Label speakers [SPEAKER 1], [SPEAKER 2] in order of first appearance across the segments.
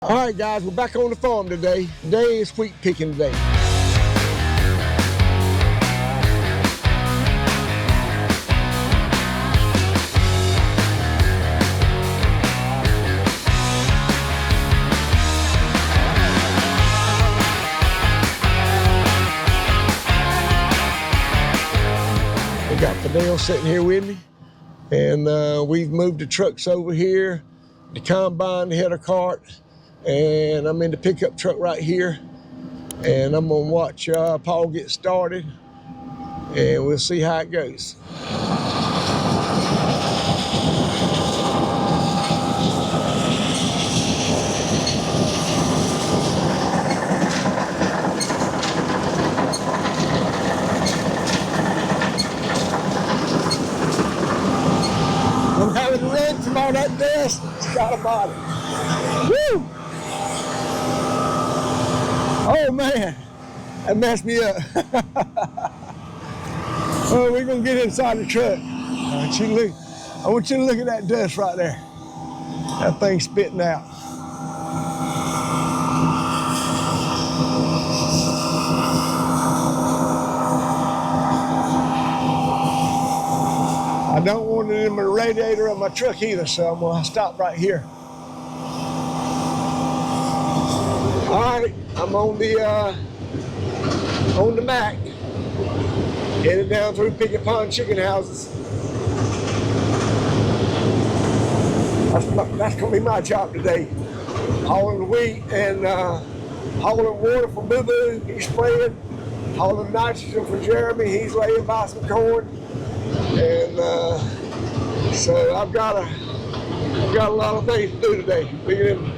[SPEAKER 1] All right, guys, we're back on the farm today. Today is wheat picking day. We got Fidel sitting here with me, and we've moved the trucks over here, the combine, the header cart, and I'm in the pickup truck right here, and I'm gonna watch Paul get started, and we'll see how it goes. I'm having to run from all that dust. It's got a body. Woo! Oh man, that messed me up. Oh, we're gonna get inside the truck. I want you to look at that dust right there. That thing's spitting out. I don't want it in the radiator of my truck either, so I'm gonna stop right here. All right, I'm on the Mac, headed down through Picket Pond chicken houses. That's gonna be my job today. Hauling wheat and hauling water for Boo Boo, he's spraying. Hauling nitrogen for Jeremy, he's laying by some corn. And so I've got a lot of things to do today. Look at them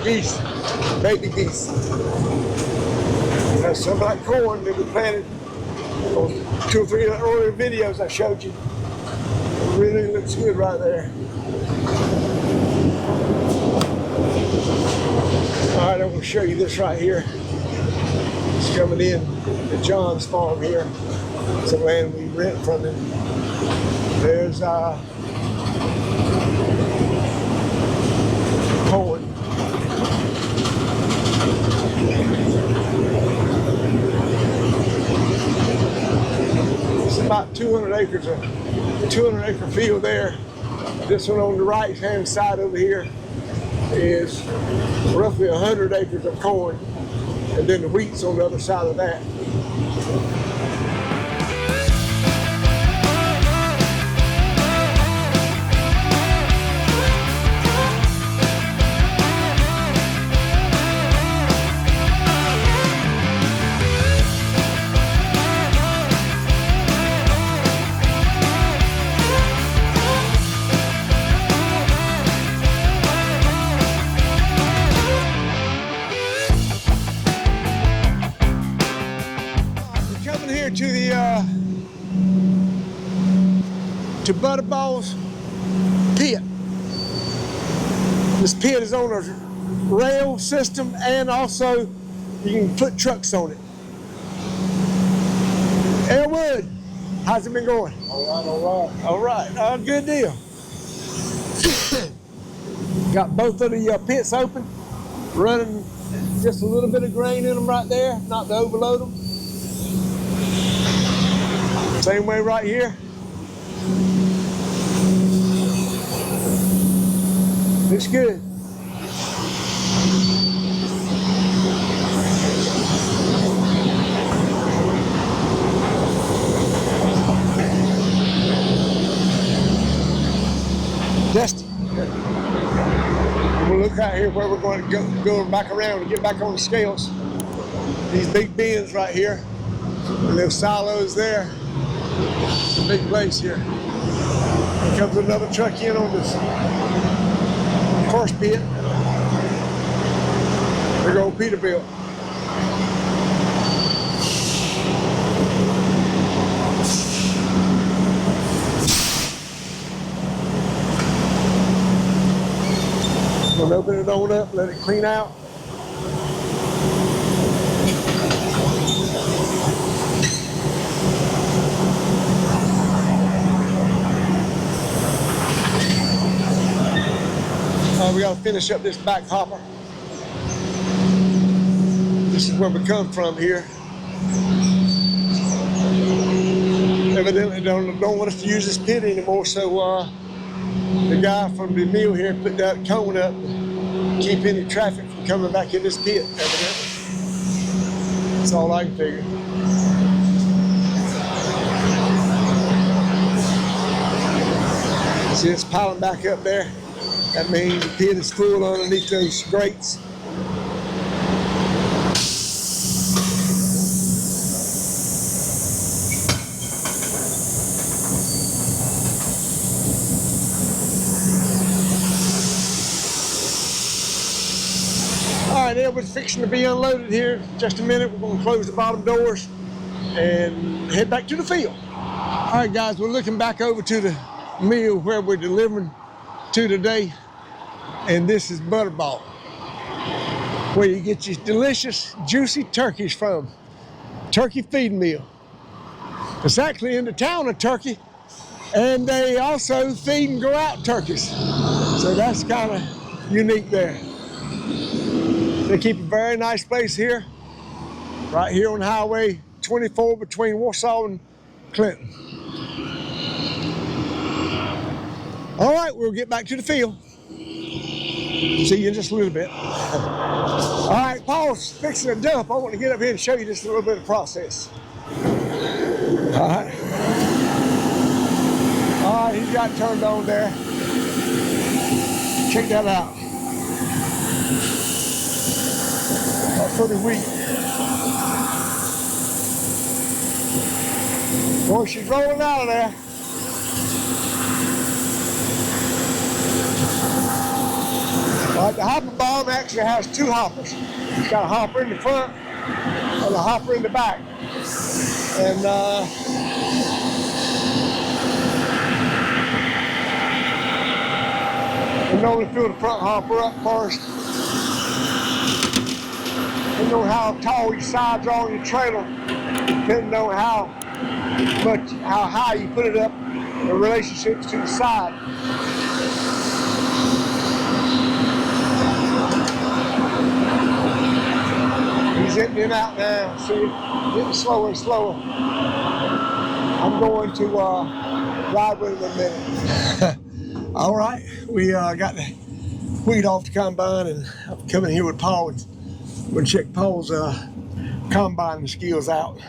[SPEAKER 1] geese, baby geese. That's some like corn that we planted on 2 or 3 earlier videos I showed you. It really looks good right there. All right, I'm going to show you this right here. It's coming in to John's farm here. It's a land we rent from him. There's corn. It's about 200 acres, a 200-acre field there. This one on the right-hand side over here is roughly 100 acres of corn, and then the wheat's on the other side of that. To Butterball's Pit. This pit is on a rail system, and also you can put trucks on it. Elwood, how's it been going? All right, good deal. Got both of the pits open, running just a little bit of grain in them right there, not to overload them. Same way right here. Looks good. Dusty. We'll look out here where we're going to go back around and get back on the scales. These big bins right here. The little silos there. It's a big place here. Here comes another truck in on this horse pit. Big old Peterbilt. I'm gonna open it on up, let it clean out. We got to finish up this back hopper. This is where we come from here. Evidently don't want us to use this pit anymore, so the guy from the mill here put that cone up to keep any traffic from coming back in this pit, evidently. That's all I can figure. See, it's piling back up there. That means the pit is full underneath those grates. All right, it was fixing to be unloaded here. Just a minute, we're going to close the bottom doors and head back to the field. All right, guys, we're looking back over to the mill where we're delivering to today, and this is Butterball, where you get your delicious, juicy turkeys from. Turkey feed mill. It's actually in the town of Turkey, and they also feed and grow out turkeys. So that's kind of unique there. They keep a very nice place here, right here on Highway 24 between Warsaw and Clinton. All right, we'll get back to the field. See you in just a little bit. All right, Paul's fixing a dump. I want to get up here and show you just a little bit of process. All right. All right, he's got it turned on there. Check that out. That's pretty weak. Boy, she's rolling out of there. All right, the hopper bomb actually has two hoppers. It's got a hopper in the front and a hopper in the back. And we normally fill the front hopper up first. Depending on how tall your sides are on your trailer, depending on how high you put it up, the relationships to the side. He's emptying out now. See, getting slower and slower. I'm going to ride with him in a minute. All right, we got the wheat off the combine, and I'm coming here with Paul. We're going to check Paul's combine skills out.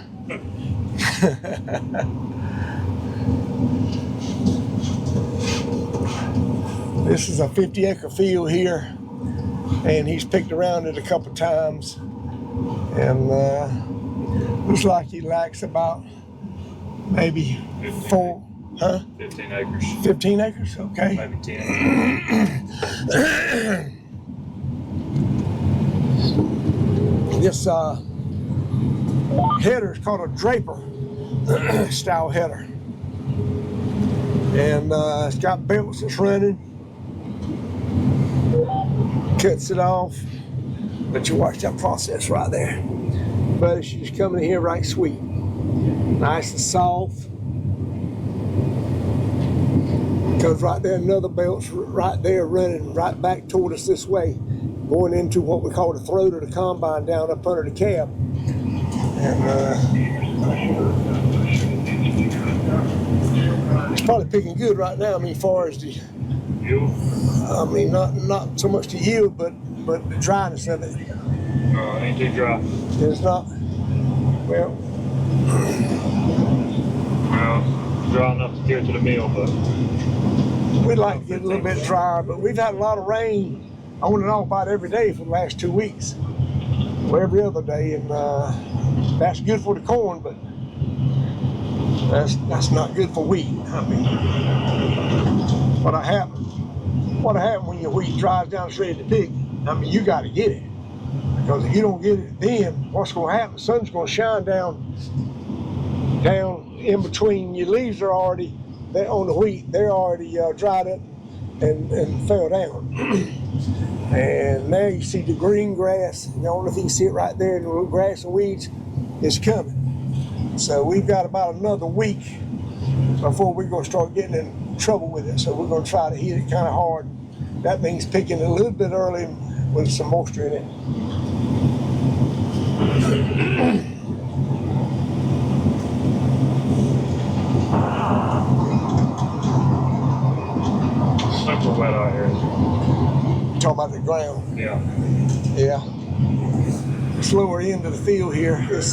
[SPEAKER 1] This is a 50-acre field here, and he's picked around it a couple times. And looks like he lacks about maybe 15 acres. 15 acres, okay.
[SPEAKER 2] Maybe 10.
[SPEAKER 1] This header is called a draper style header. And it's got belts that's running. Cuts it off. But you watch that process right there. But she's coming in here right sweet. Nice and soft. Because right there, another belt's right there running right back toward us this way, going into what we call the throat of the combine down up under the cab. And it's probably picking good right now. I mean, as far as the
[SPEAKER 2] yield?
[SPEAKER 1] I mean, not so much the yield, but the dryness of it.
[SPEAKER 2] It ain't too dry.
[SPEAKER 1] It's not. Well,
[SPEAKER 2] dry enough to carry to the mill, but
[SPEAKER 1] we'd like to get a little bit drier, but we've had a lot of rain on and off about every day for the last 2 weeks, or every other day, and that's good for the corn, but that's not good for wheat. I mean, what happened when your wheat dries down and ready to pick? I mean, you got to get it, because if you don't get it, then what's going to happen? The sun's going to shine down in between. Your leaves are already on the wheat. They're already dried up and fell down. And now you see the green grass. The only thing you see it right there in the little grass and weeds is coming. So we've got about another week before we're going to start getting in trouble with it. So we're going to try to hit it kind of hard that means picking a little bit early with some moisture in it.
[SPEAKER 2] Super wet out here.
[SPEAKER 1] Talking about the ground.
[SPEAKER 2] Yeah.
[SPEAKER 1] Yeah. It's lower end of the field here. It's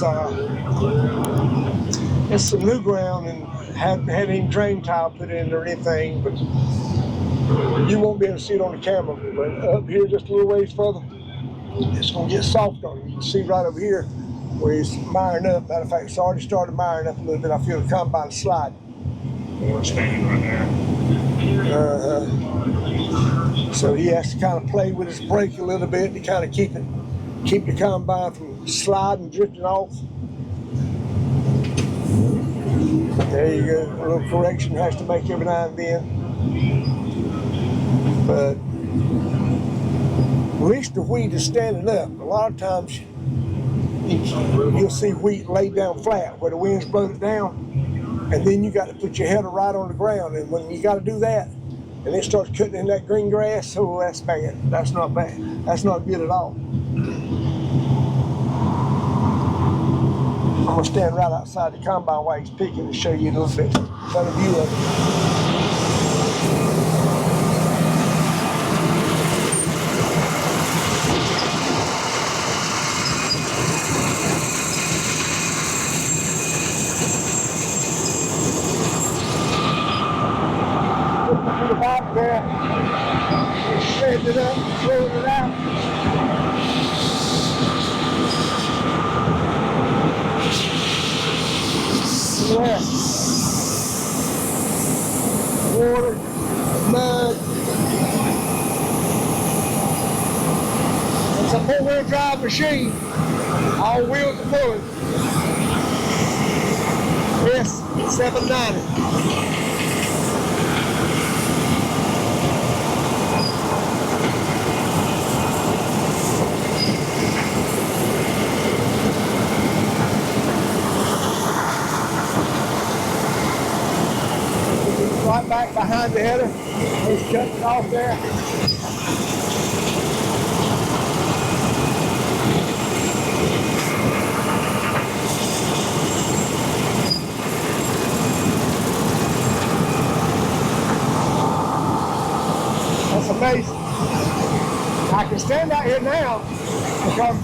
[SPEAKER 1] some new ground and hadn't had any drain tile put in or anything, but you won't be able to see it on the camera. But up here, just a little ways further, it's gonna get soft on you. You can see right over here where it's miring up. Matter of fact, it's already started miring up a little bit. I feel the combine slide.
[SPEAKER 2] We're standing right there.
[SPEAKER 1] So he has to kind of play with his brake a little bit to kind of keep the combine from sliding, drifting off. There you go. A little correction has to make every now and then. But at least the wheat is standing up. A lot of times you'll see wheat laid down flat where the wind's blowing it down, and then you got to put your header right on the ground. And when you got to do that, and it starts cutting in that green grass, oh, that's bad. That's not bad. That's not good at all. I'm gonna stand right outside the combine while he's picking to show you a little bit better view of it. Put the back there, shredding it up, throwing it out. Yeah. Water, mud. It's a four-wheel drive machine. All wheels are pulling. Yes, 790. Right back behind the header. He's cutting it off there. That's amazing. I can stand out here now because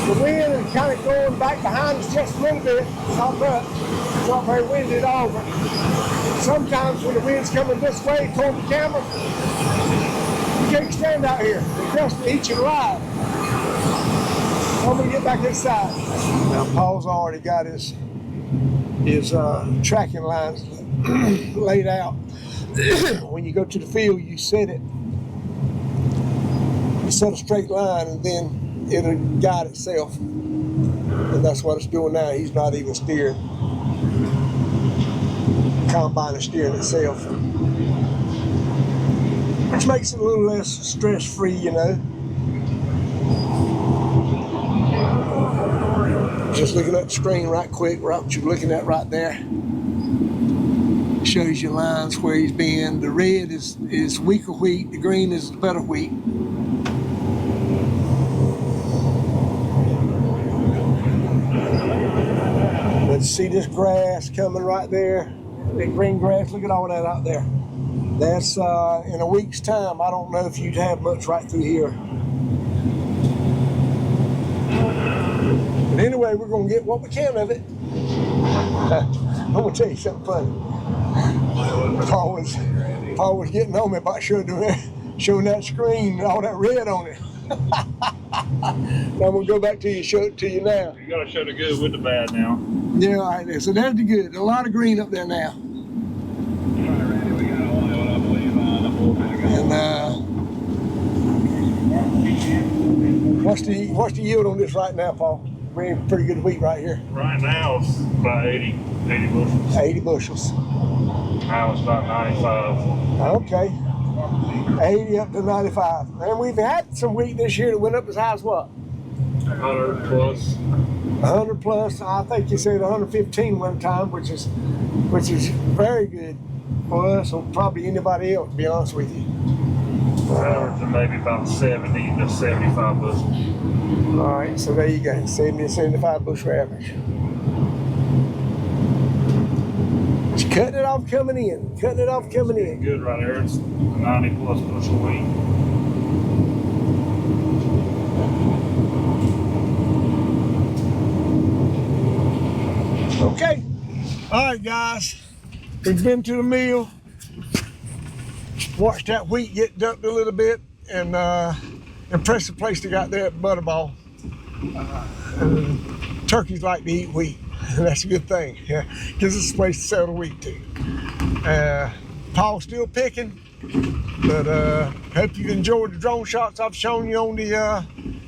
[SPEAKER 1] the wind is kind of going back behind us just a little bit. It's not much. It's not very windy at all. But sometimes when the wind's coming this way toward the camera, you can't stand out here. It's just each and ride. I'm gonna get back inside. Now Paul's already got his tracking lines laid out. When you go to the field, you set it. You set a straight line and then it'll guide itself. And that's what it's doing now. He's not even steering. Combine is steering itself, which makes it a little less stress-free, you know. Just looking at the screen right quick, right what you're looking at right there. Shows you lines where he's been. The red is weaker wheat, the green is better wheat. But see this grass coming right there? That green grass, look at all that out there. That's in a week's time. I don't know if you'd have much right through here. But anyway, we're gonna get what we can of it. I'm gonna tell you something funny. Paul was getting on me about showing that screen and all that red on it. I'm gonna go back to you, show it to you now.
[SPEAKER 2] You gotta show the good with the bad now.
[SPEAKER 1] Yeah, all right there. So there's the good. A lot of green up there now. And what's the yield on this right now, Paul? We're in pretty good wheat right here.
[SPEAKER 2] Right now it's about 80 bushels.
[SPEAKER 1] 80 bushels.
[SPEAKER 2] Now it's about 95.
[SPEAKER 1] Okay. 80 up to 95. And we've had some wheat this year that went up as high as what?
[SPEAKER 2] 100 plus.
[SPEAKER 1] 100 plus. I think you said 115 one time, which is very good for us or probably anybody else, to be honest with you.
[SPEAKER 2] Averaging maybe about 70 to 75 bushels.
[SPEAKER 1] All right, so there you go, 70 to 75 bushel average. Just cutting it off coming in, cutting it off coming in.
[SPEAKER 2] Good right here. It's 90 plus bushel wheat.
[SPEAKER 1] Okay. All right, guys. We've been to the mill. Watched that wheat get dumped a little bit, and impressive place they got there at Butterball. Turkeys like to eat wheat. That's a good thing. Yeah, gives us a place to sell the wheat to. Paul's still picking, but hope you've enjoyed the drone shots I've shown you on the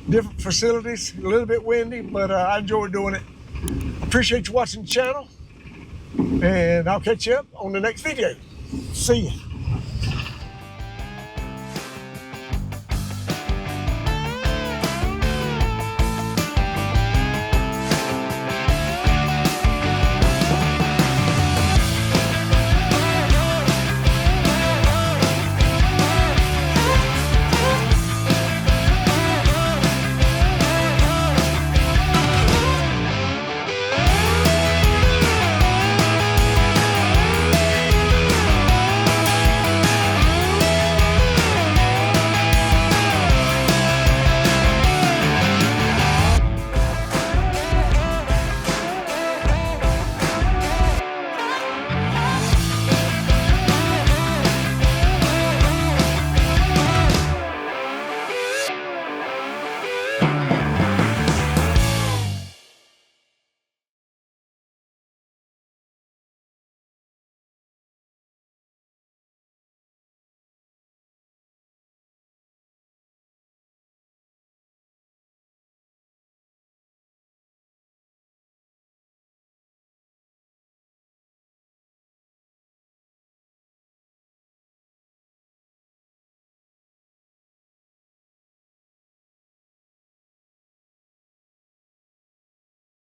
[SPEAKER 1] different facilities. A little bit windy, but I enjoyed doing it. Appreciate you watching the channel, and I'll catch you up on the next video. See ya.